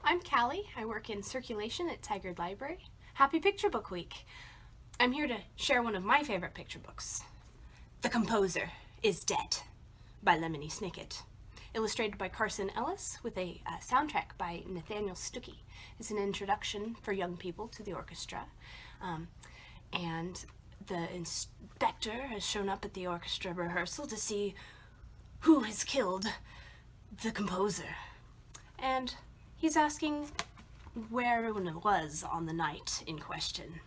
I'm Callie. I work in circulation at Tigard Library. Happy Picture Book Week. I'm here to share one of my favorite picture books, The Composer is Dead by Lemony Snicket. Illustrated by Carson Ellis with a soundtrack by Nathaniel Stuckey. It's an introduction for young people to the orchestra. And the inspector has shown up at the orchestra rehearsal to see who has killed the composer. And he's asking where everyone was on the night in question.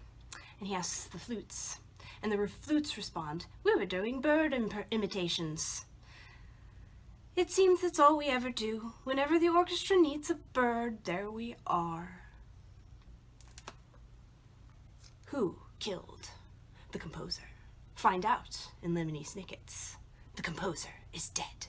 And he asks the flutes. And the flutes respond, "We were doing bird imitations." It seems that's all we ever do. Whenever the orchestra needs a bird, there we are. Who killed the composer? Find out in Lemony Snicket's The Composer is Dead.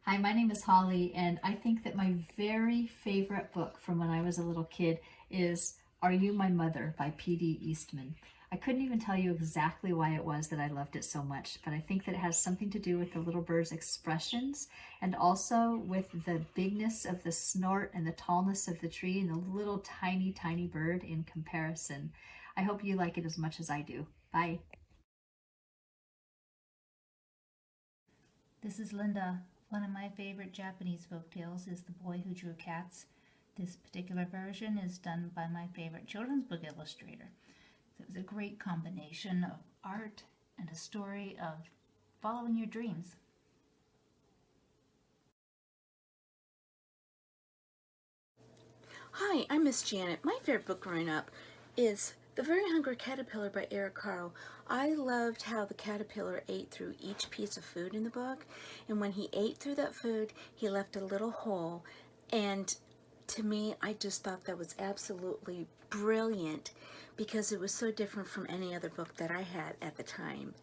Hi, my name is Holly, and I think that my very favorite book from when I was a little kid is Are You My Mother by P.D. Eastman. I couldn't even tell you exactly why it was that I loved it so much, but I think that it has something to do with the little bird's expressions and also with the bigness of the snort and the tallness of the tree and the little tiny, tiny bird in comparison. I hope you like it as much as I do. Bye. This is Linda. One of my favorite Japanese folktales is The Boy Who Drew Cats. This particular version is done by my favorite children's book illustrator. So it was a great combination of art and a story of following your dreams. Hi, I'm Miss Janet. My favorite book growing up is The Very Hungry Caterpillar by Eric Carle. I loved how the caterpillar ate through each piece of food in the book, and when he ate through that food, he left a little hole, and to me, I just thought that was absolutely brilliant because it was so different from any other book that I had at the time.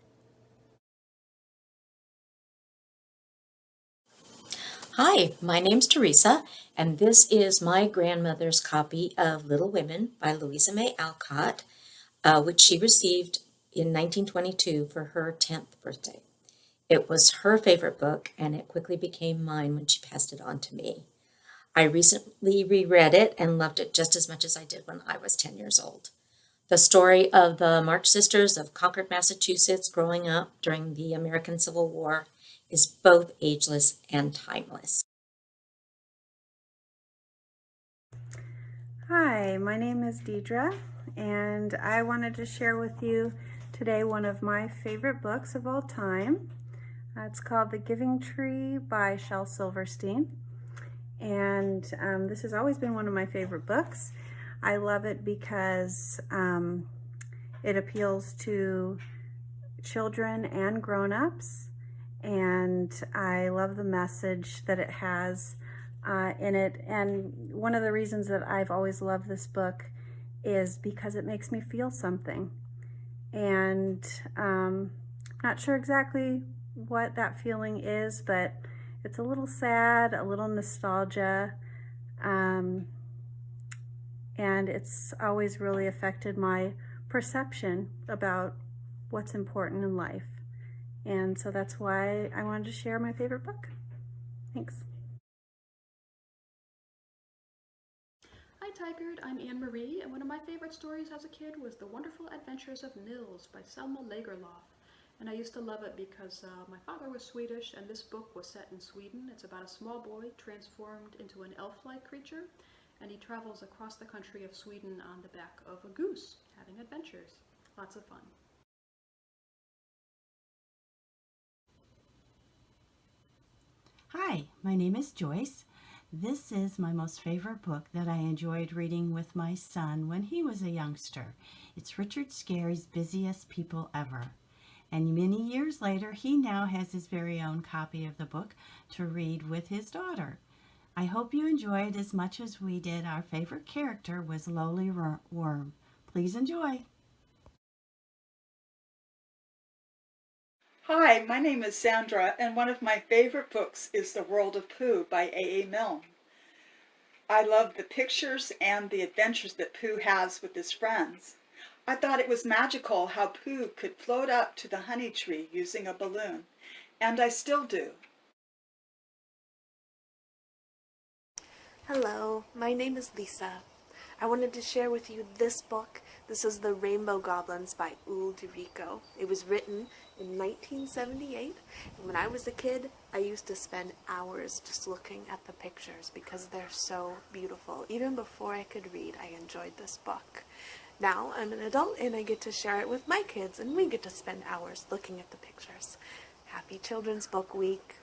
Hi, my name's Teresa, and this is my grandmother's copy of Little Women by Louisa May Alcott, which she received in 1922 for her 10th birthday. It was her favorite book, and it quickly became mine when she passed it on to me. I recently reread it and loved it just as much as I did when I was 10 years old. The story of the March Sisters of Concord, Massachusetts growing up during the American Civil War is both ageless and timeless. Hi, my name is DEIDRA, and I wanted to share with you today one of my favorite books of all time. It's called The Giving Tree by Shel Silverstein, and this has always been one of my favorite books. I love it because it appeals to children and grown-ups, and I love the message that it has in it. And one of the reasons that I've always loved this book is because it makes me feel something. And not sure exactly what that feeling is, but it's a little sad, a little nostalgia, and it's always really affected my perception about what's important in life. And so that's why I wanted to share my favorite book. Thanks. Hi Tigard, I'm Anne-Marie, and one of my favorite stories as a kid was The Wonderful Adventures of Nils by Selma Lagerlöf. And I used to love it because my father was Swedish, and this book was set in Sweden. It's about a small boy transformed into an elf-like creature, and he travels across the country of Sweden on the back of a goose, having adventures. Lots of fun. Hi, my name is Joyce. This is my most favorite book that I enjoyed reading with my son when he was a youngster. It's Richard Scarry's Busiest People Ever. And many years later, he now has his very own copy of the book to read with his daughter. I hope you enjoy it as much as we did. Our favorite character was Lowly Worm. Please enjoy. Hi, my name is Sandra, and one of my favorite books is The World of Pooh by A.A. Milne. I love the pictures and the adventures that Pooh has with his friends. I thought it was magical how Pooh could float up to the honey tree using a balloon, and I still do. Hello, my name is Lisa. I wanted to share with you this book. This is The Rainbow Goblins by Ul Derico. It was written in 1978, and when I was a kid, I used to spend hours just looking at the pictures because they're so beautiful. Even before I could read, I enjoyed this book. Now I'm an adult and I get to share it with my kids, and we get to spend hours looking at the pictures. Happy Children's Book Week.